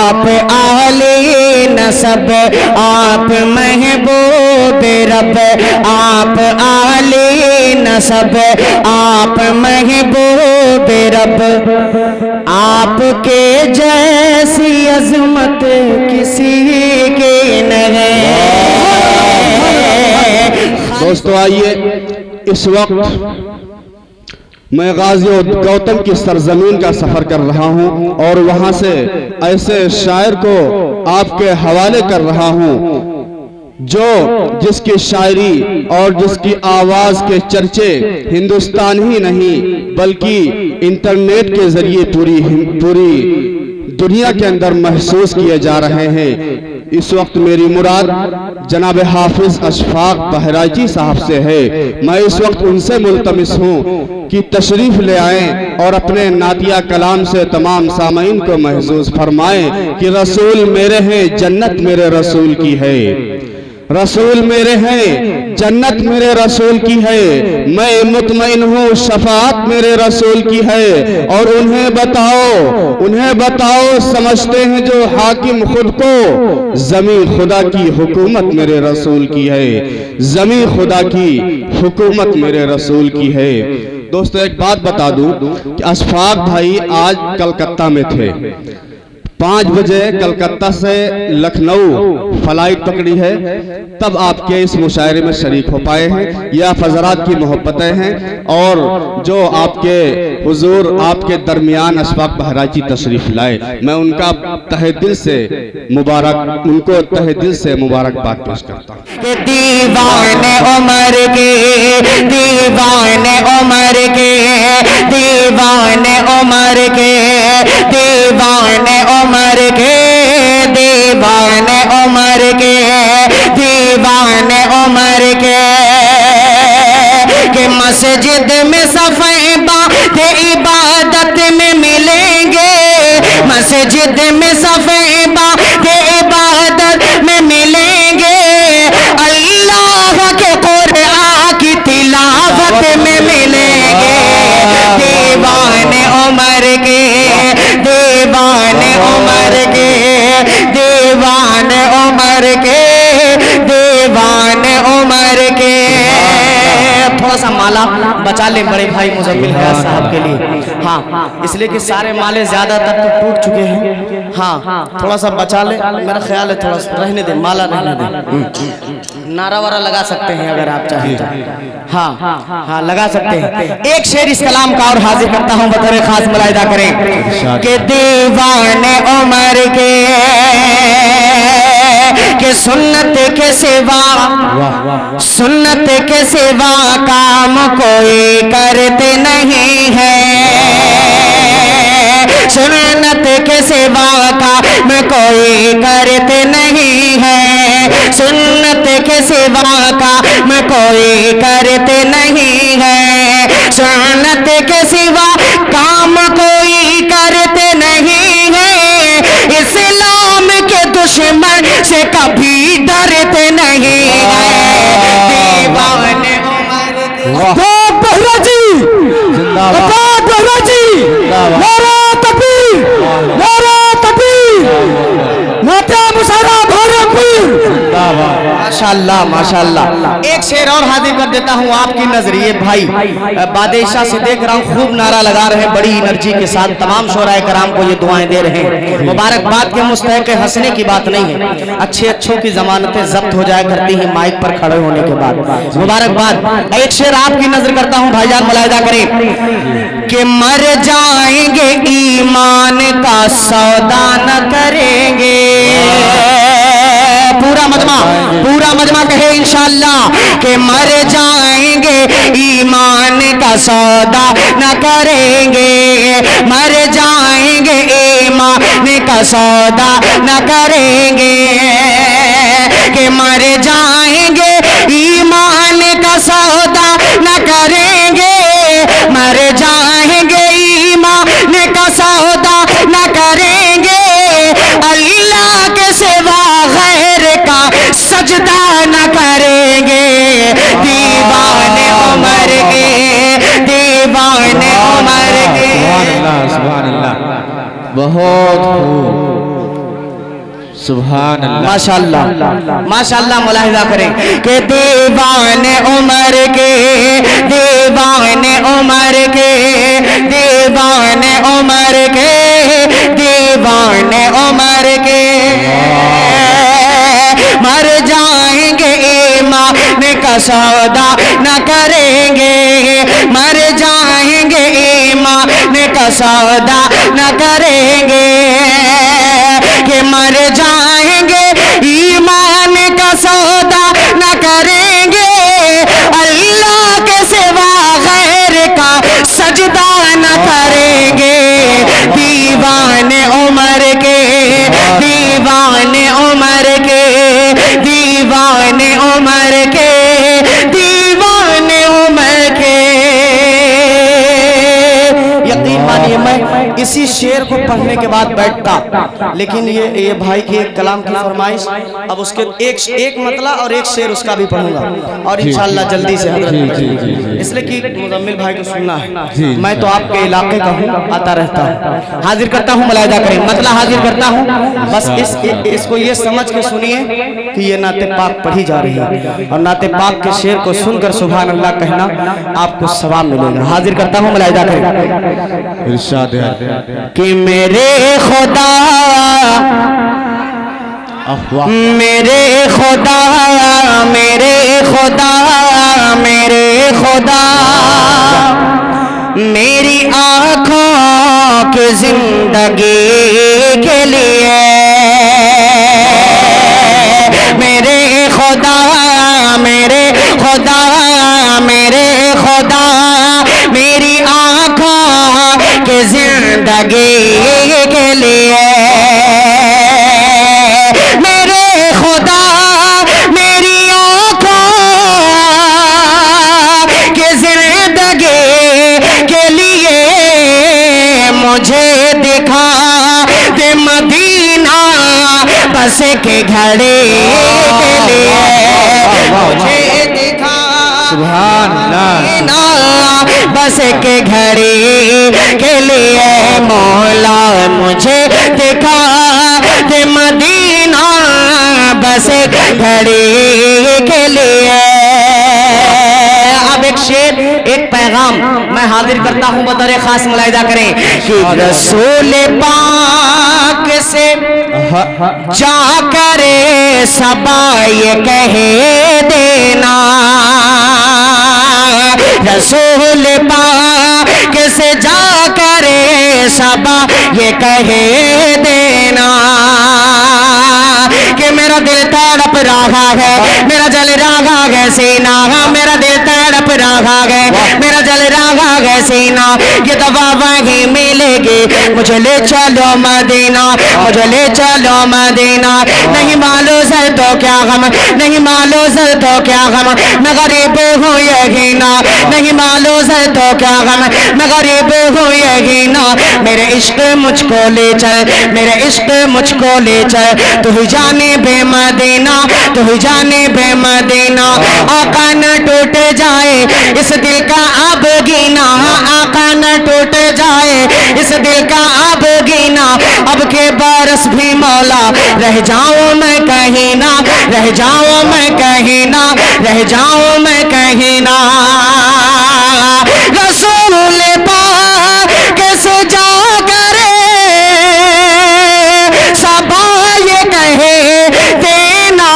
आप आले नसब, आप महबूब रब, आप आले नसब, आप महबूब रब, आपके जैसी अजमत किसी के नहीं। दोस्तों आइए, इस वक्त मैं गाजी गौतम की सरजमीन का सफर कर रहा हूं और वहां से ऐसे शायर को आपके हवाले कर रहा हूं जो जिसकी शायरी और जिसकी आवाज के चर्चे हिंदुस्तान ही नहीं बल्कि इंटरनेट के जरिए पूरी दुनिया के अंदर महसूस किए जा रहे हैं। इस वक्त मेरी मुराद जनाब हाफिज अशफाक बहराइची साहब से है। मैं इस वक्त उनसे मुल्तमिस हूँ कि तशरीफ ले आएं और अपने नातिया कलाम से तमाम सामीन को महसूस फरमाएं कि रसूल मेरे हैं, जन्नत मेरे रसूल की है। रसूल मेरे हैं, जन्नत मेरे रसूल की है। मैं मुतमईन हूँ, शफाअत मेरे रसूल की है। और उन्हें बताओ समझते हैं जो हाकिम खुद को, ज़मीं खुदा की हुकूमत मेरे रसूल की है। ज़मीं खुदा की हुकूमत मेरे रसूल की है। दोस्तों एक बात बता दूं कि अशफाक भाई आज कलकत्ता में थे। 5 बजे कलकत्ता से लखनऊ फ्लाइट पकड़ी है, तब आपके इस मुशायरे में शरीक हो पाए हैं। यह फजरात की मोहब्बतें हैं और जो आपके हुजूर आपके दरमियान अशफाक बहराइची तशरीफ लाए, मैं उनका तहे दिल से मुबारकबाद पेश करता हूँ। दीवाने उमर के, दीवाने उमर के, दीवाने उमर के, दीवाने उमर के, दीवाने उमर के, दीवाने उमर के मस्जिद में सफ़े बात इबादत में मिलेंगे, मस्जिद में सफ़े बात इबादत में मिलेंगे, अल्लाह के कुरान की तिलावत में मिलेंगे। दीवाने उमर के, दीवाने उमर के, दीवाने उमर के, दीवाने उमर के। थोड़ा सा माला बचा ले बड़े भाई मुजम्मिल हयात साहब के लिए। हाँ, इसलिए कि सारे माले ज्यादातर तो टूट चुके हैं। हाँ, थोड़ा सा बचा ले, मेरा ख्याल है थोड़ा सा रहने दे, माला रहने दे। नारा वारा लगा सकते हैं अगर आप चाहें तो। हाँ, लगा सकते हैं। एक शेर इस कलाम का और हाजिर करता हूँ, बतौर खास मुलाहिदा करें कि दीवाने उमर के सुन्नत के सिवा, सुन्नत के सिवा काम कोई करते नहीं है, सुन्नत के सिवा काम कोई करते नहीं है, सुन्नत के सिवा काम कोई करते नहीं है, सुन्नत के सिवा काम कोई करते नहीं है, इस्लाम के दुश्मन से कभी डरते नहीं है। दीवाने उमर जी, नारा तकबीर, नारा तकबीर, नाता मुशर्रफ माशाअल्लाह माशाअल्लाह। एक शेर और हाजिर कर देता हूँ आपकी नजरिए भाई। बादशाह से देख रहा हूँ खूब नारा लगा रहे हैं बड़ी एनर्जी के साथ, तमाम शोराए कराम को ये दुआएं दे रहे हैं। मुबारकबाद के मुस्तहक हंसने की बात नहीं है, अच्छे अच्छों की जमानतें जब्त हो जाया करती हैं माइक पर खड़े होने के बाद। मुबारकबाद। एक शेर आपकी नजर करता हूँ भाईजान, मुलाहिदा करें कि मर जाएंगे ईमान का सौदा न करेंगे। पूरा मजमा कहे इंशाअल्लाह कि मर जाएंगे ईमान का सौदा न करेंगे, मर जाएंगे ईमान का सौदा न करेंगे, कि मर जाएंगे ईमान का सौदा न करेंगे, मर जाएंगे ईमान का सौदा न करेंगे, अल्लाह के सिवा गैर का सजदा न करेंगे। दीवाने उमर के, दीवाने उमर के। सुभान अल्लाह, बहुत खूब। सुभान अल्लाह, माशाअल्लाह माशाअल्लाह। मुलाहिजा करें कि दीवाने उमर के, दीवाने उमर के, दीवाने उमर के, दीवाने उमर के मर जाएंगे, ईमान का सौदा न करेंगे, मर जाएंगे, ईमान का सौदा न करेंगे, कि मर जाएंगे, ईमान का सौदा न करेंगे, अल्लाह के सिवा गैर का सजदा न करेंगे। दीवाने उमर के, दीवाने उमर के, दीवाने उमर के, दीवाने उमर के। यकीन मानिए मैं इसी शेर को पढ़ने के बाद बैठता, लेकिन ये भाई की एक कलाम की फरमाइश, अब उसके एक मतला और एक शेर उसका भी पढ़ूंगा और इंशाअल्लाह जल्दी से हजरत, इसलिए कि मुजम्मिल भाई को सुनना है। मैं तो आपके इलाके का हूँ, आता रहता हूँ। हाजिर करता हूँ, मुलाहिजा करें, मतला हाजिर करता हूँ। बस इसको ये समझ के सुनिए कि ये नाते पाक पढ़ी जा रही है और नाते पाक के शेर को सुनकर सुभान अल्लाह कहना, आपको सवाब मिलेगा। हाजिर करता हूँ, मुलाहिजा करें। इरशाद है कि मेरे खुदा, मेरे खुदा, मेरे खुदा, मेरे खुदा, मेरी आँखों की जिंदगी के लिए, मेरे खुदा, मेरे खुदा, मेरे खुदा, मेरी आँखों की जिंदगी के लिए, मेरे खुदा, मेरी आँखों की जिंदगी के लिए, मुझे दिखा दे मदीना बस के घड़ी के लिए, मुझे दिखा सुभान अल्लाह बस के घड़ी के लिए, मौला मुझे दिखा दे मदीना बस घड़ी के लिए। अब एक शेर, एक पैगाम मैं हाजिर करता हूँ बतौर खास, मुलाहिजा करें कि रसूल पाक से जाकर सबा ये कह देना, रसूल पाक से जाकर सबा ये कह देना कि मेरा दिल तड़प रहा है, मेरा जल रहा है सीना, मेरा दिल तड़प रहा है, मेरा जल रहा है सीना, ये दवा वहीं मिलेगी, मुझे ले चलो मदीना, मुझे ले चलो मदीना। नहीं मालूम सर तो क्या गम, नहीं मालूम सर तो क्या गम, मैं गरीब हूँ यकीना, नहीं मालूम सर तो क्या गम, मैं गरीब हूँ यकीना। मेरे इश्क मुझको ले चल, मेरे इश्क मुझको ले चल, तू ही जाने बेमदीना, तू ही जाने बेमदीना। आका न टूट जाए इस दिल का अब गीना, आका न टूट जाए इस दिल का अब गीना, अब के बरस भी मौला रह जाऊं मैं कहीं ना, रह जाऊं मैं कहीं ना, रह जाऊं मैं कहीं ना। रसूल पाक कैसे जा करे सबा ये कहे देना,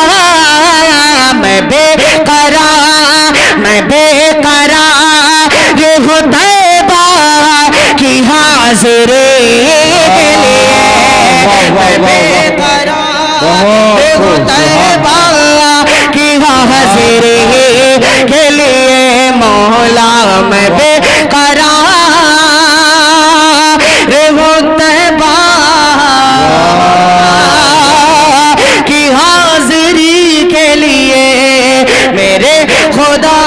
मैं बेकरार, मैं बेकरार ये हूँ तैबा की हाजिरी के लिए, मैं बेकरार ये हूँ तैबा की हाजिरी के लिए, मौला मैं बेकरार ये हूँ तैबा की हाजिरी के लिए, मेरे खुदा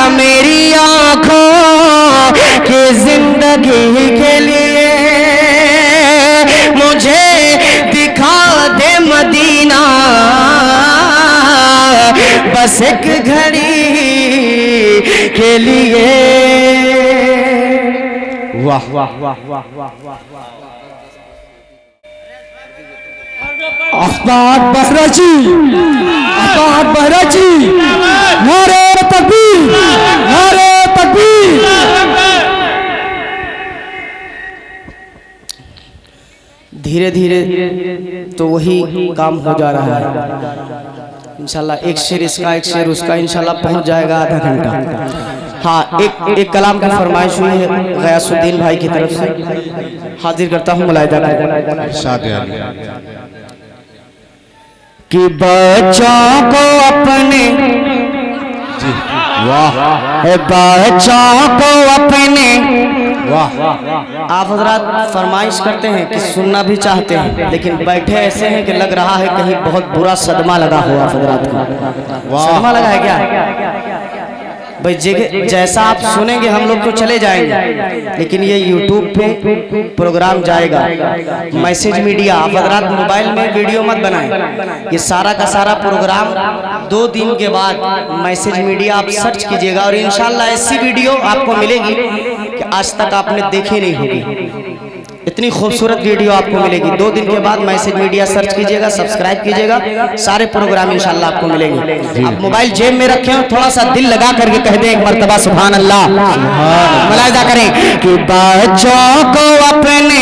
मेरी आँखों की जिंदगी के लिए, मुझे दिखा दे मदीना बस एक घड़ी के लिए। वाह वाह वाह वाह वाह वाह। आफताब बहरा जी, आफताब बहरा जी, नारे तकबीर, नारे तकबीर। धीरे धीरे तो वही काम हो जा रहा है इंशाल्लाह। एक शेर इसका, एक शेर उसका, इंशाल्लाह पहुंच जाएगा आधा घंटा। हाँ, एक कलाम की फरमाइश हुई है गयासुद्दीन भाई की तरफ से, हाजिर करता हूँ मुलाहिदा कि बच्चों को अपने, वाह, बच्चों को अपने, वाह, आप हजरात फरमाइश करते हैं कि सुनना भी चाहते हैं, लेकिन बैठे ऐसे हैं कि लग रहा है कहीं बहुत बुरा सदमा लगा हुआ आप हजरात को। सदमा लगा है क्या भाई? जैसा आप सुनेंगे हम लोग तो चले जाएंगे, लेकिन ये YouTube पे प्रोग्राम जाएगा। मैसेज मीडिया, आप हजरात मोबाइल में वीडियो मत बनाएं, ये सारा का सारा प्रोग्राम 2 दिन के बाद मैसेज मीडिया आप सर्च कीजिएगा और इंशाल्लाह ऐसी वीडियो आपको मिलेगी कि आज तक आपने देखी नहीं होगी। इतनी खूबसूरत वीडियो आपको मिलेगी। 2 दिन के बाद मैसेज मीडिया सर्च कीजिएगा, सब्सक्राइब कीजिएगा, सारे प्रोग्राम इंशाल्लाह आपको मिलेंगे। आप मोबाइल जेब में रखें और थोड़ा सा दिल लगा करके कह दें एक मर्तबा सुभान अल्लाह, मुलाहिदा करें कि बच्चों को अपने,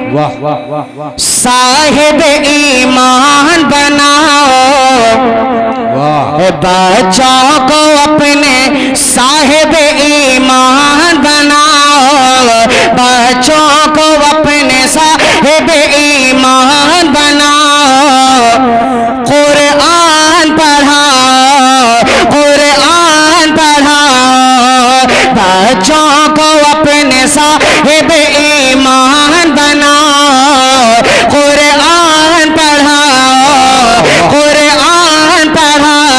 वाह, वाह, वाह, वाह, साहिब ईमान बनाओ, वाह, बच्चों को अपने साहिब ईमान बनाओ, बच्चों को अपने साहिब ईमान बनाओ, कुरान पढ़ाओ, कुरान पढ़ाओ, बच्चों को अपने साहिब ईमान बनाओ, कुरान पढ़ाओ, कुरान पढ़ाओ,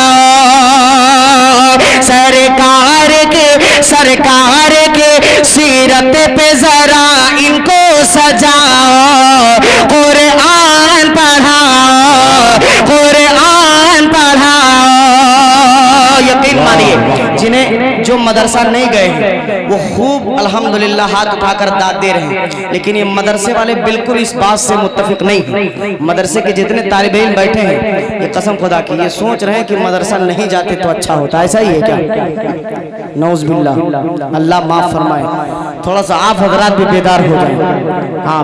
सरकार के सीरत पे जरा इनको सजाओ, कुरान पढ़ाओ, कुरान पढ़ाओ। यकीन मानिए जिन्हें जो मदरसा नहीं गए हैं वो खूब अल्हम्दुलिल्लाह हाथ उठाकर दाद दे रहे हैं, लेकिन ये मदरसे वाले बिल्कुल इस बात से मुत्तफिक नहीं हैं। मदरसे के जितने तालिबे इल्म बैठे हैं ये कसम खुदा की ये सोच रहे हैं कि मदरसा नहीं जाते तो अच्छा होता। ऐसा ही है क्या? नौज़ बिल्लाह, अल्लाह माफ फरमाए। थोड़ा सा आप हजरात भी बेदार हो जाए। हाँ,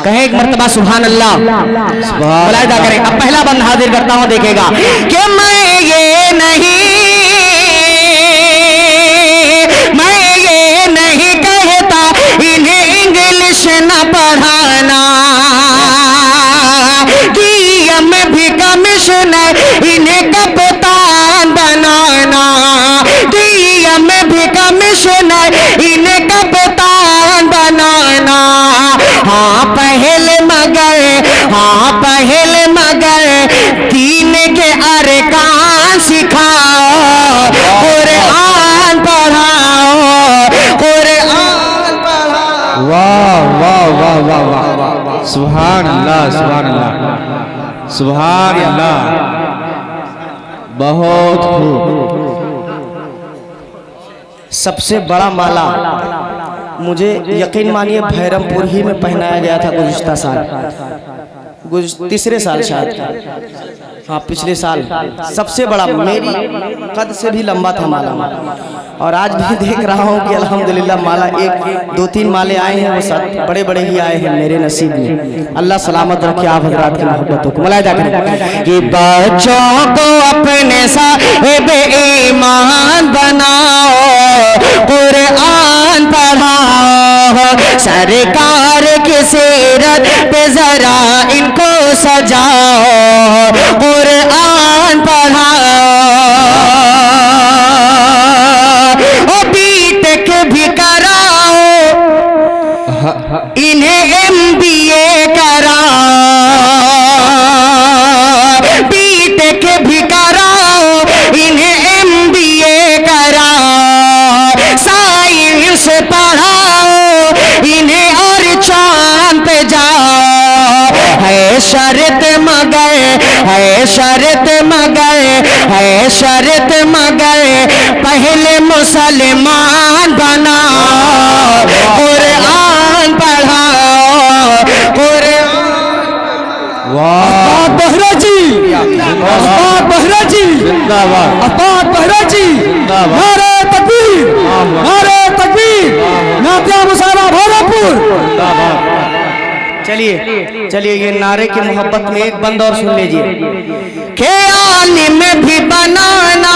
कहें एक मर्तबा सुभान अल्लाह, मुलाहिदा करें। अब पहला बंद हाजिर करता हूँ, देखेगा कि मैं ये नहीं कहता इन्हें इंग्लिश न पढ़ाना, डीएम भी कमिश्नर इन्हें कप्तान बनाना, डीएम भी कमिश्नर इन्हें कप्तान बनाना। हाँ पहले मगर दीन के अरकान सिखाओ, कुरान पढ़ाओ, कुरान पढ़ाओ। वाह, वाह, वाह, वाह, वाह, सुभान अल्लाह, सुभान अल्लाह, सुभान अल्लाह, बहुत खूब। सबसे बड़ा माला मुझे यकीन मानिए भैरमपुर ही में पहनाया गया था गुज़िश्ता साल, तीसरे साल शायद, हाँ पिछले साल। सबसे बड़ा, मेरी कद से भी लंबा था माला, और आज भी देख रहा हूँ कि अल्हम्दुलिल्लाह माला 1-2-3 माले आए हैं, वो सब बड़े बड़े ही आए हैं मेरे नसीब में। अल्लाह सलामत रखे आप हजरात की मोहब्बतों को। मुलाहिदा करें कि बच्चों को अपने साहिब ईमान बनाओ, कुरान पढ़ाओ, सरकार की सीरत पे जरा इनको सजाओ, कुरान पढ़ाओ, बीटेक भी कराओ, इन्हें MBA कराओ, बीटेक भी कराओ, इन्हें MBA कराओ, साइंस पढ़ाओ इन्हें और चांद पे जाओ। है शर्त मगर, है शर्त मगर, है शर्त मगर पहले मुसलमान बनाओ, कुरान पढ़ाओ, कुरान। अस्ताद बहरा जी, अस्ताद बहरा जी, अस्ताद बहरा जी, नारे तकबीर, नारे तकबीर, नातिया मुसारा भागलपुर। चलिए चलिए, ये नारे की मोहब्बत में एक बंद और सुन लीजिए। के आलिम भी बनाना,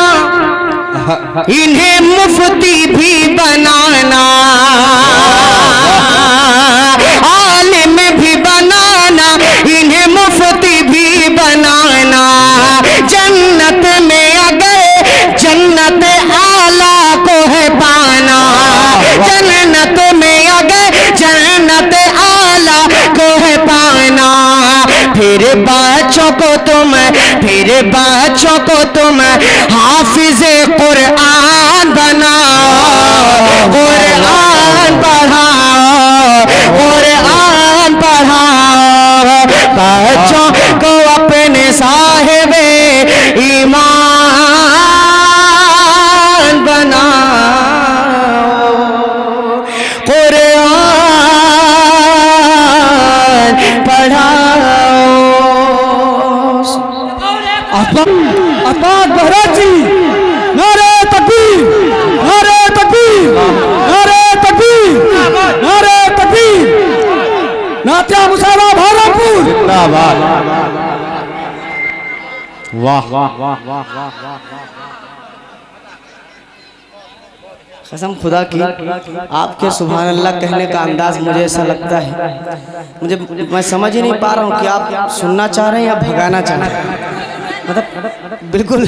इन्हें मुफ्ती भी बनाना, आलिम भी बनाना, इन्हें मुफ्ती भी बनाना, जन्नत में अगर जन्नत आला को है पाना, जन्नत में अगर जन्नत आला को है पाना, फिर बच्चों को तुम हाफिज़े कुरान बनाओ, कुरान पढ़ाओ, कुरान पढ़ाओ, बच्चों को अपने साहिबे ईमान बनाओ, कुरान पढ़ाओ। अस्ताद बहरा जी, नारे तकबीर, नारे तकबीर, नारे तकबीर, नारे तकबीर, नातिया मुसारा भागलपुर। वाह वाह वाह वाह वाह। कसम खुदा की, आपके सुभान अल्लाह कहने का अंदाज मुझे ऐसा लगता है, मैं समझ ही नहीं पा रहा हूँ कि आप सुनना चाह रहे हैं या भगाना चाह रहे हैं। मतलब बिल्कुल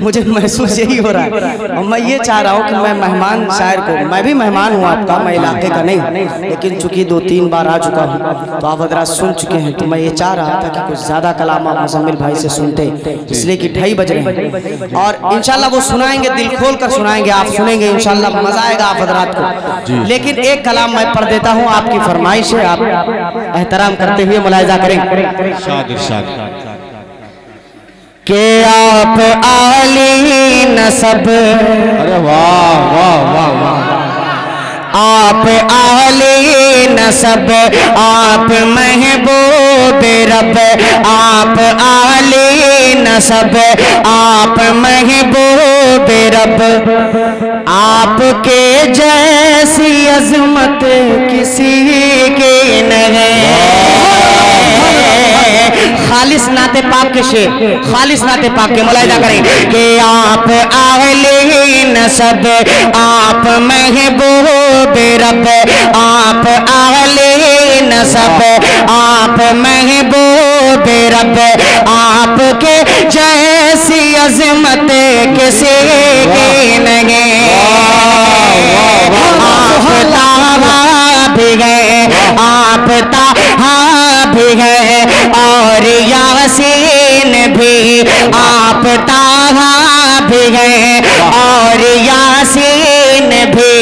मुझे महसूस यही हो रहा है, और मैं ये चाह रहा हूँ कि मैं मेहमान शायर को, मैं भी मेहमान हूँ आपका, मैं इलाके का नहीं, लेकिन चूंकि 2-3 बार आ चुका हूँ तो आप हजरात सुन चुके हैं, तो मैं ये चाह रहा था कि कुछ ज़्यादा कलाम आप मुज़म्मिल भाई से सुनते, इसलिए कि 2:30 बज रहे हैं, और इंशाल्लाह वो सुनाएंगे, दिल खोल कर सुनाएंगे, आप सुनेंगे इंशाल्लाह, मज़ा आएगा आप हजरात को। लेकिन एक कलाम मैं पढ़ देता हूँ, आपकी फरमाइश है, आप एहतराम करते हुए मुलाहिजा करें कि आप आली नसब, अरे वाह वाह वाह वाह, आप आली नसब, आप महबूब रब, आप आली नसब, आप महबूब रब, आपके जैसी अजमत किसी की नहीं। खालिस नाते पाक के शेर, खालिस नाते पाक के मुलाहिजा करें कि आप आले नसब, आप महबूब रब, आप आले नसब, आप महबूब रब, आपके जैसी अजमत किसी की नहीं। आप ताहा भी गए, आप ताहा भी गए, और यासीन भी, आप ताहा भी गए, और यासीन भी,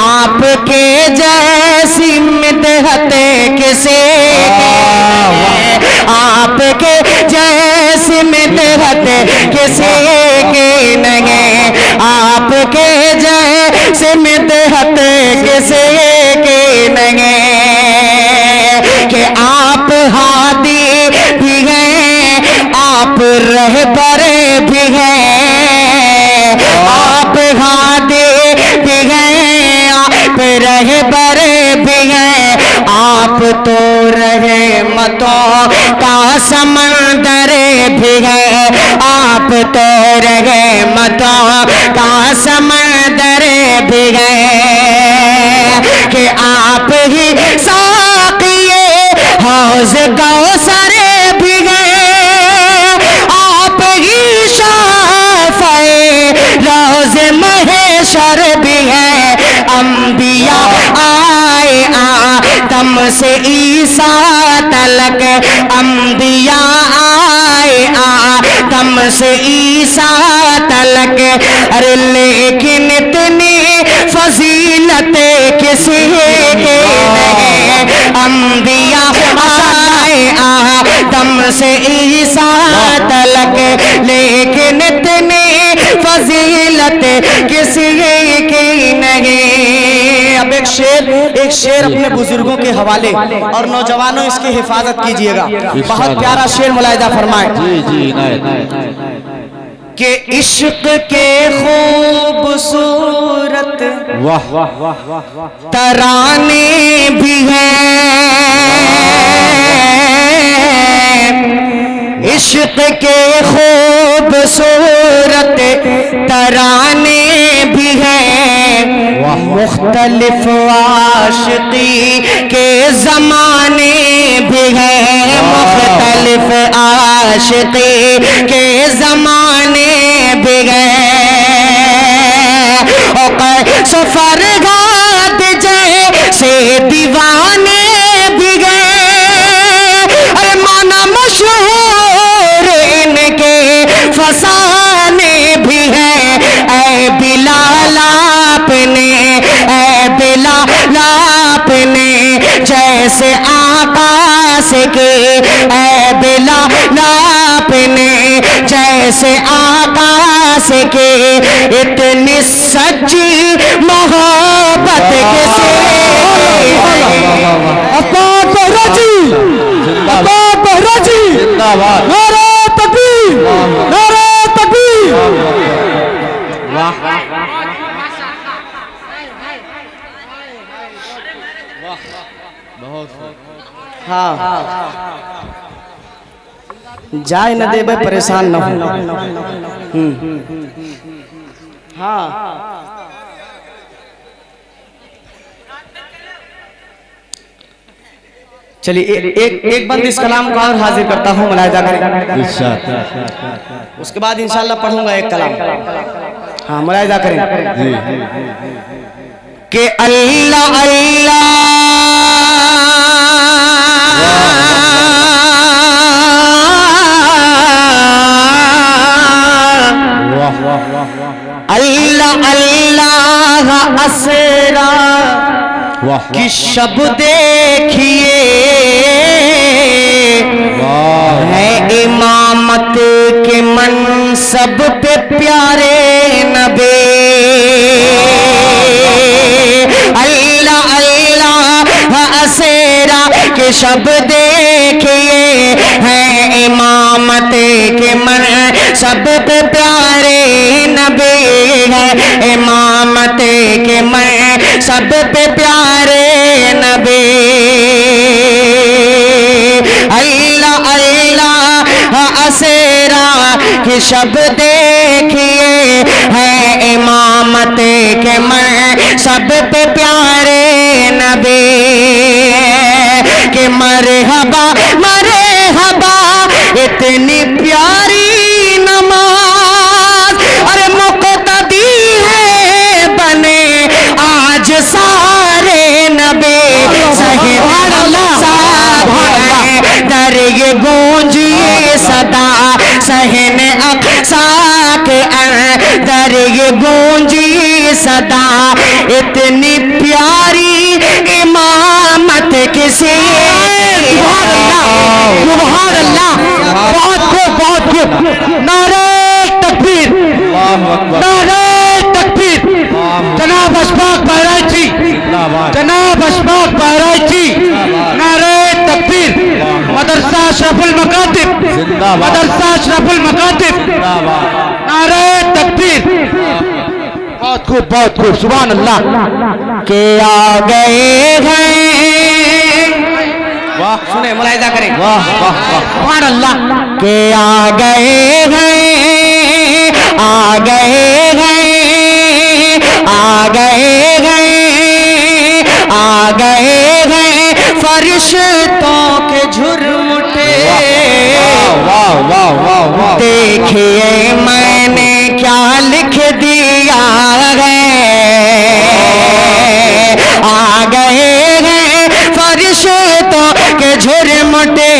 आपके जैसी मिदहत किसी की, आपके जैसी मिदहत किसी की नहीं, आपके जैसी मिदहत किसी की नहीं। कि आप हादी भी हैं, आप रहबर भी हैं, आप हादी भी हैं, आप रहबर भी हैं, आप तो रहमतों का समंदर भी है, आप तो रहमतों का समंदर भी है। कि आप ही साक़िए हौज़ कौसर भी गए, आप ही शाफ़ए रोज़ महशर भी है। अंबिया आए आदम से ईसा तलक, अंबिया आए आदम से ईसा तलक, अरे लेकिन इतनी फजीलत किसी के नहीं। अंबिया आए आदम से ईसा तलक, लेकिन इतनी फजीलत किसी की नहीं। अब एक शेर अपने बुजुर्गों के हवाले, और नौजवानों इसकी हिफाजत कीजिएगा। बहुत प्यारा शेर मुलाहिजा फरमाए कि इश्क के खूबसूरत तराने भी हैं, इश्क के खूबसूरत तराने भी हैं, मुख्तलिफ आशिकी के ज़माने भी हैं, मुख्तलिफ आशिकी के ज़माने भी हैं, सफरगाद जैसे दीवाने भी गए, अरे माना मशहूर इनके फसाने भी हैं। ऐ बिलाल आपने, ऐ बिलाल आपने जैसे आकाश के, ऐ बिलाल आपने जैसे आकाश के, इतनी सच्ची मोहब्बत किसे। अब्बास बहरा जी, अब्बास बहरा जी, नारे तकबीर, नारे तकबीर। हाँ, जाए न देवे परेशान न हो। हाँ, चलिए एक बंद इस कलाम को और हाजिर करता हूँ, मुलाहिजा करें। उसके बाद इंशाल्लाह पढ़ूंगा एक कलाम। हाँ, मुलाहिजा करें कि अल्लाह अल्लाह अल्लाह अल्लाह असरा की शब देखिए, है इमामत के मनसब पे प्यारे नबी। अल्लाह अल्लाह असरा के शब देखिए, है इमामत के मनसब पे प्यारे नबी, है इमामत के मनसब पे प्यारे नबी। अल्लाह अल्लाह असरा के शब देखिए, है इमामत के मनसब पे प्यारे नबी। कि मरहबा मरहबा इतनी प्यारी नमाज, अरे मुक़तदी है बने आज सारे नबी। सही दर ये गूंजिए सदा, सहन अक़सा के अंदर ये गूंजिए सदा, इतनी प्यारी इमामत किसी। सुभान अल्लाह, बहुत खूब, बहुत खूब। नारे तकबीर, नारे तकबीर। जनाब अशफाक बहराइच जी, जनाब अशफाक बहराइच जी, नारे तकबीर। मदरसा अशरफुल मकातिब, मदरसा अशरफुल मकातिब, नारे तकबीर। बहुत खूब, बहुत खूब। सुभान अल्लाह। के आ गए हैं, वाह, सुने मुलाहिजा करें। वाह वाह वाह, सुभान अल्लाह। के आ गए हैं, आ गए हैं, आ गए हैं, आ गए हैं फरिश्तों के झुरमुटे। वाह वाह वाह वाह। देखिए मैंने क्या लिख दिया है, आ गए हैं फरिश्तों के झुरमुटे।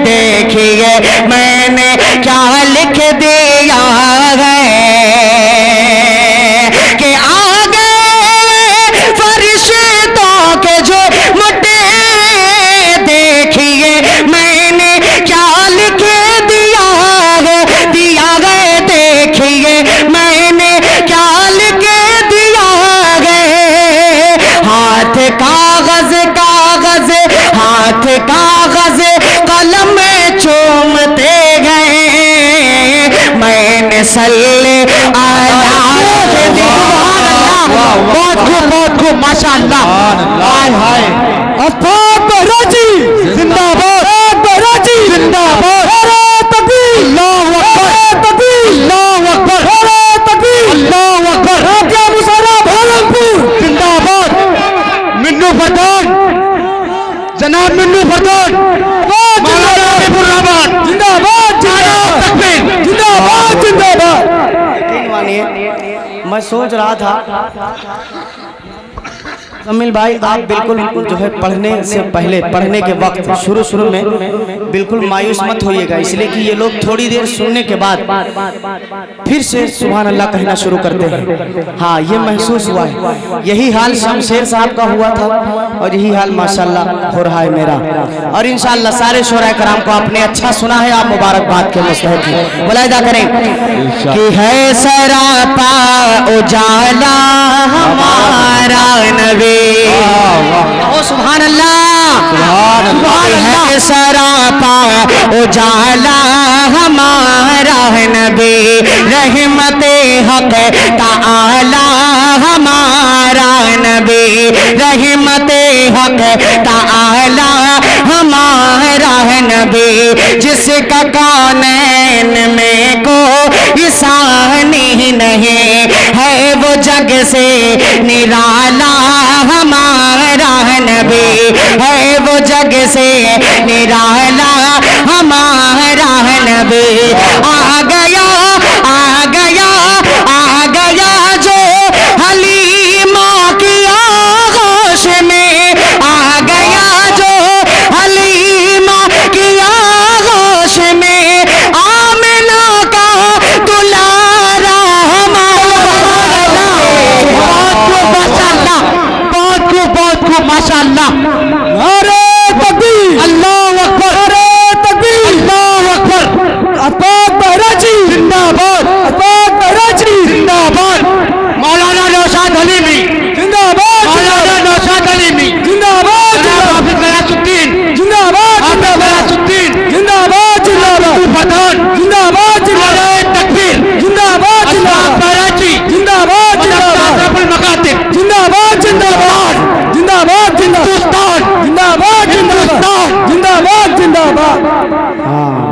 देखिए मैंने क्या लिख दिया है, कि आ गए फरिश्तों के झुरमुटे। देखिए मैंने क्या लिख दिया है, दिया है। देखिए मैंने क्या लिख दिया है, सल्ले अला बहुत खूब माशाअल्लाह। हाय हाय अफाक बहरा जी जिंदाबाद, बहरा जी जिंदाबाद, नारे तकबीर, अल्लाहु अकबर, तकबीर, अल्लाहु अकबर, नारे तकबीर, अल्लाहु अकबर। राजा मुसारा भागलपुर जिंदाबाद। मिन्नू फरदान, जनाब मिन्नू फरदान जिंदाबाद, जिंदाबाद, जिंदाबाद, जिंदाबाद। मैं सोच रहा था जमील भाई, आप बिल्कुल जो है पढ़ने से पहले, पढ़ने के वक्त शुरू में बिल्कुल मायूस मत होइएगा, इसलिए कि ये लोग थोड़ी देर सुनने के बाद फिर से सुभान अल्लाह कहना शुरू करते हैं। हाँ, ये महसूस हुआ है। यही हाल शमशेर साहब का हुआ था और यही हाल माशाअल्लाह हो रहा है मेरा। और इंशाअल्लाह सारे शोरा कराम को आपने अच्छा सुना है, आप मुबारकबाद के मुस्तहिक हैं। मुलाहिदा करें कि है सरापा उजाला हमारा नबी। ओ सुभान अल्लाह, सुभान अल्लाह। सरापा उजाला हमारा नबी, रहमते हक ताला हमारा नबी, रहमते हक ताला हमारा नबी, जिसका कौनैन में को इंसानी नहीं है, वो जग से निराला हमारा नबी है, वो जग से निराला हमारा नबी। आ गया, आ गया, आ गया जो हलीमा की आगोश में, आ गया जो हलीमा की आगोश में, आमिना का दुलारा हमारा। बहुत खूब माशाअल्लाह। नारे तकबीर, अल्लाहु अकबर, नारे तकबीर, अल्लाहु अकबर। अफाक बहरा जी जिंदाबाद, अफाक बहरा जी जिंदाबाद। मौलाना नौशाद हलीमी जिंदाबाद, मौलाना नौशाद हलीमी जिंदाबाद, हाफिज गयासुद्दीन जिंदाबाद, गयासुद्दीन जिंदाबाद, जिंदाबाद, पठान जिंदाबाद, नारे तकबीर, जिंदाबाद, बहरा जी जिंदाबाद, अशरफुल मकातिब जिंदाबाद, जिंदाबाद, जिंदाबाद, हिंदुस्तान, जिंदाबाद, जिंदाबाद, जिंदाबाद, जिंदाबाद।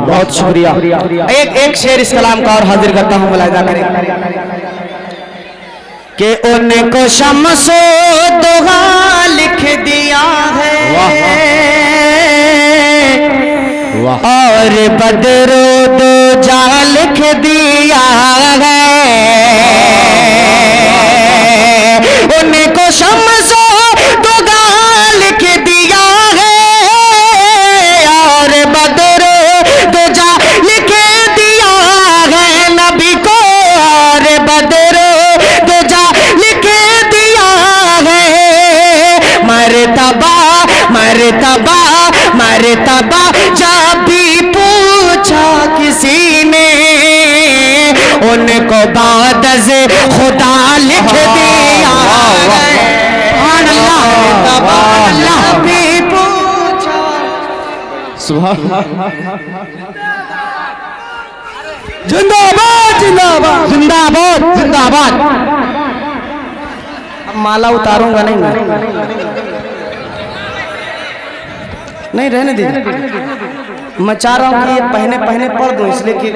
बहुत शुक्रिया। एक शेर इस कलाम का और हाजिर करता हूँ, मुलाहिदा करें कि उनको शम्सो दुहा लिख दिया है और बदरो दो जा लिख दिया है, उनको शम्सो दुहा लिख दिया है और बदरो दो जा लिख दिया है, नबी को और बदरो दो जा लिख दिया है। मर्तबा मर्तबा मर्तबा जब भी पूछा किसी ने, उनको बाद से खुदा लिख दिया है। अल्लाह भी पूछा। जिंदाबाद, जिंदाबाद, जिंदाबाद, जिंदाबाद। अब माला उतारूंगा नहीं नहीं, रहने दीजिए। मैं चाह रहा हूँ कि ये पहने पढ़ दूं, इसलिए कि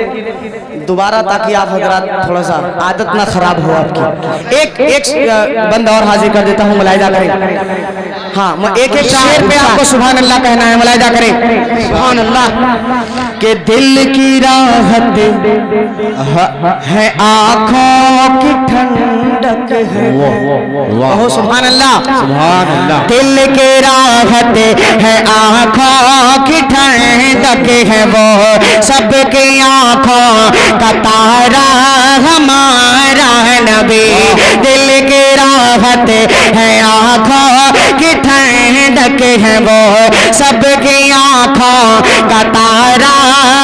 दोबारा, ताकि आप हजरात थोड़ा सा आदत ना खराब हो आपकी। एक बंद और हाजिर कर देता हूँ, मुलाहिदा करें। हाँ, मैं एक शेर पे आपको सुभान अल्लाह कहना है, मुलाहिदा करें। सुभान अल्लाह के दिल की राहत है, आँखों की ठंडक है। ओह सुभान अल्लाह, सुभान अल्लाह। दिल की राहत है, आँखों की ठंडक है, वो सबकी आँखों का तारा हमारा नबी। दिल की राहत है, आँखों की ठंडक है, वो सबकी आँखों का तारा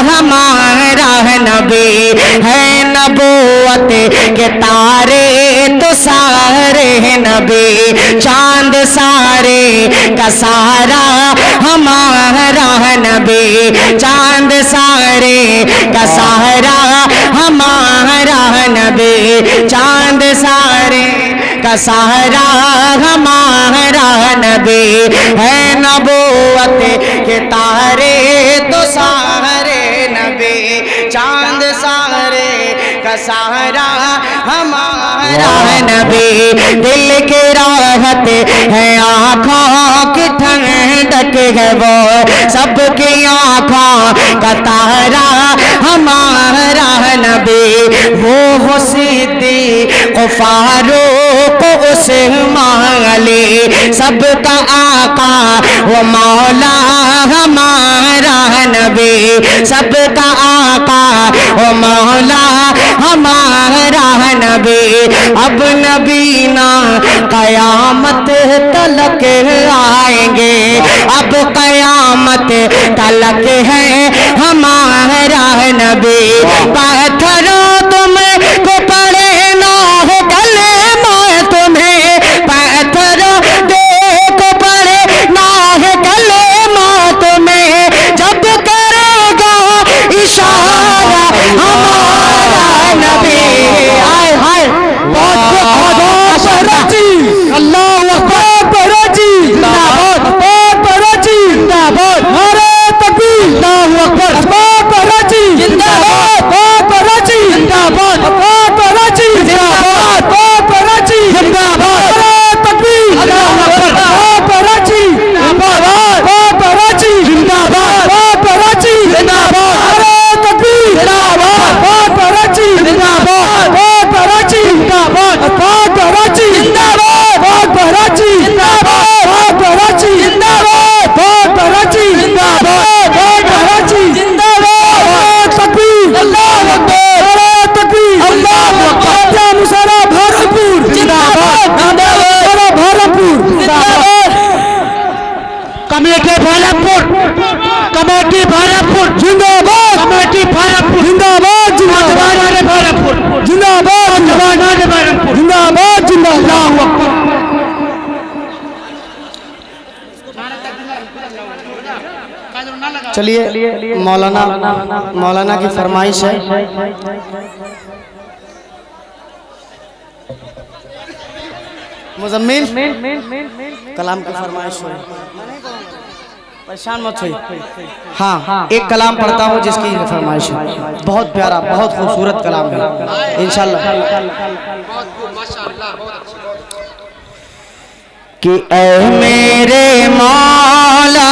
हमारा नबी है। नबूवत के तारे तो सारे नबी, चांद सारे का सारा हमारा नबी, चांद सारे का सहारा हमारा नबी, चांद सारे का सहारा हमारा नबी है, नबूवत के तारे तो सारे नबी, चांद सारे का सहारा हमारा नबी, दिल की राहत है आँखों की ठंडक है वो, सबकी आँखों का तारा हमारा नबी, वो सिद्दीक़ फारूक उस्मान अली, सबका आका वो मौला हमारा नबी, सबका आका वो मौला हमारा नबी। अब नबी ना कयामत तलक आएंगे, अब कयामत तलक है हमारा नबी, पत्थरों तुम्हें को पड़े ना हो गले में, तुम्हें पत्थरों देखो पड़े ना है गले में, तुम्हें जब करेगा इशारा हमारा नबी। हाय हाय अल्लाहु अकबर जी, जिंदाबाद अकबर जी, जिंदाबाद नारे तकबीर, अल्लाहु अकबर जी, जिंदाबाद अकबर जी, जिंदाबाद अकबर जी, जिंदाबाद अकबर जी, जिंदाबाद नारे तकबीर, अल्लाहु अकबर जी, जिंदाबाद अकबर जी, जिंदाबाद अकबर जी, जिंदाबाद नारे तकबीर, जिंदाबाद अकबर जी, जिंदाबाद अकबर जी, जिंदाबाद अकबर जी, जिंदाबाद अकबर जी, जिंदाबाद अकबर जी, जिंदाबाद अकबर जी, जिंदाबाद अकबर जी, जिंदाबाद तकबीर, अल्लाहु अकबर तकबीर, अल्लाहु अकबर, मुसरा भरपूर, जिंदाबाद मुसरा भरपूर, जिंदाबाद कमेटी भरपूर, कमेटी भरपूर, जिंदाबाद कमेटी भरपूर, जिंदाबाद जिंदाबाद भरपूर, जिंदाबाद जिंदाबाद भरपूर, जिंदाबाद जिंदाबाद। चलिए मौलाना की फरमाइश है। मुजम्मिल कलाम की फरमाइश हो, परेशान मत होइए। हाँ, एक कलाम पढ़ता हूँ जिसकी फरमाइश है, बहुत प्यारा बहुत खूबसूरत कलाम है इंशाल्लाह। कि ऐ मेरे मौला,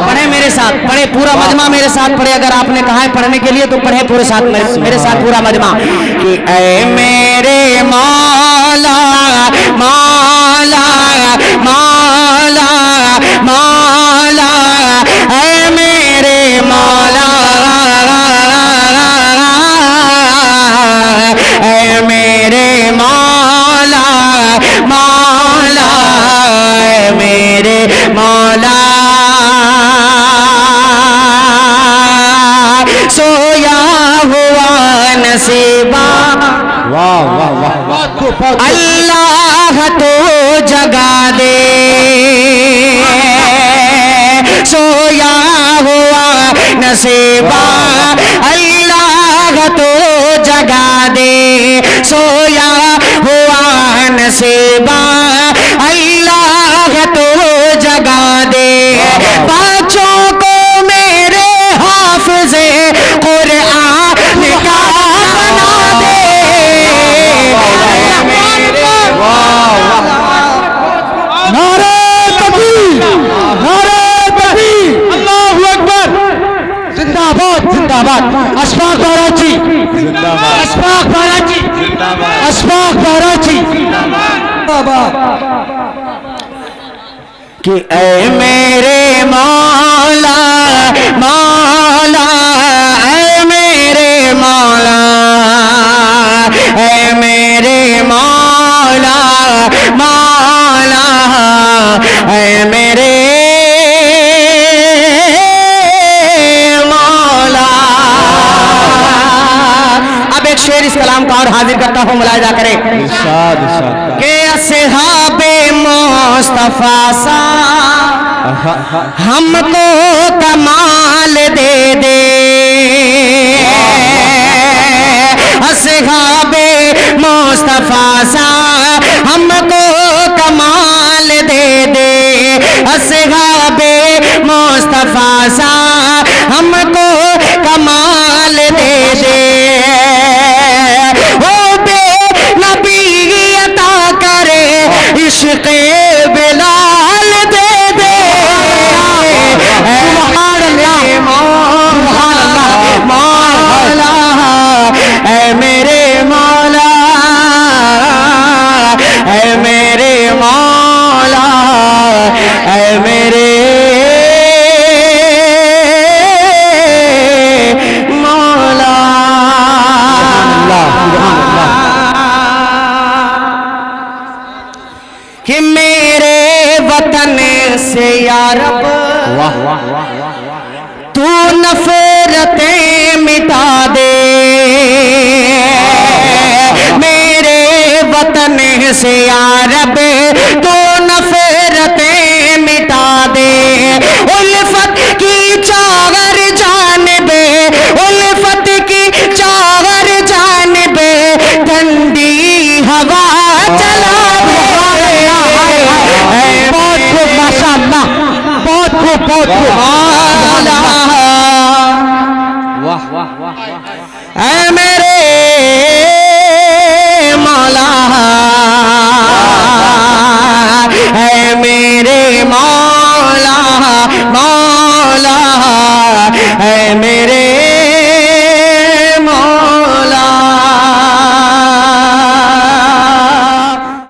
पढ़े मेरे साथ, पढ़े पूरा मजमा मेरे साथ पढ़े, अगर आपने कहा है पढ़ने के लिए तो पढ़े पूरे साथ मेरे साथ पूरा मजमा। कि ऐ मेरे मौला मौला मौला मौला, ऐ मेरे मौला, ऐ मेरे मौला मौला, ऐ मेरे मौला, सोया हुआ नसीबा, वाह वाह वाह, अल्लाह तो जगा दे, सोया हुआ नसीबा, अल्लाह तो जगा दे, सोया हुआ नसीबा, अल्लाह तो जगा दे, बच्चों को मेरे हाफिज़े कुरान का बना दे, नारे तकबीर, नारे तकबीर, अल्लाहु अकबर, जिंदाबाद जिंदाबाद, अशफाक बाराची जिंदाबाद, अशफाक बाराची जिंदाबाद, अशफाक बाराची जिंदाबाद। कि ऐ मेरे मौला मौला, ऐ मेरे मौला, ऐ मेरे मौला मौला, ऐ मेरे मौला। अब एक शेर इस कलाम का और हाजिर करता हूँ, मुलाहिजा करें। के असहाबे मुस्तफा सा हमको कमाल दे दे, असहाबे मुस्तफा सा हमको कमाल दे दे, असहाबे मुस्तफा सा हमको कमाल दे दे। ओ बे नबी अता करे इश्क़ बिलाल दे दे। सुभान अल्लाह, सुभान अल्लाह, मौला ऐ मेरे मौला, ऐ मेरे मौला, ऐ मेरे मौला। कि मेरे वतन से या रब तू नफरतें मिटा दे, मेरे वतन से या रब तू नफरतें मिटा दे। उल्फत की चागर जानबे, उल्फत की चागर जानबे ठंडी हवा चला दे। बहुत खूब माशाअल्लाह, बहुत खूब, बहुत खूब।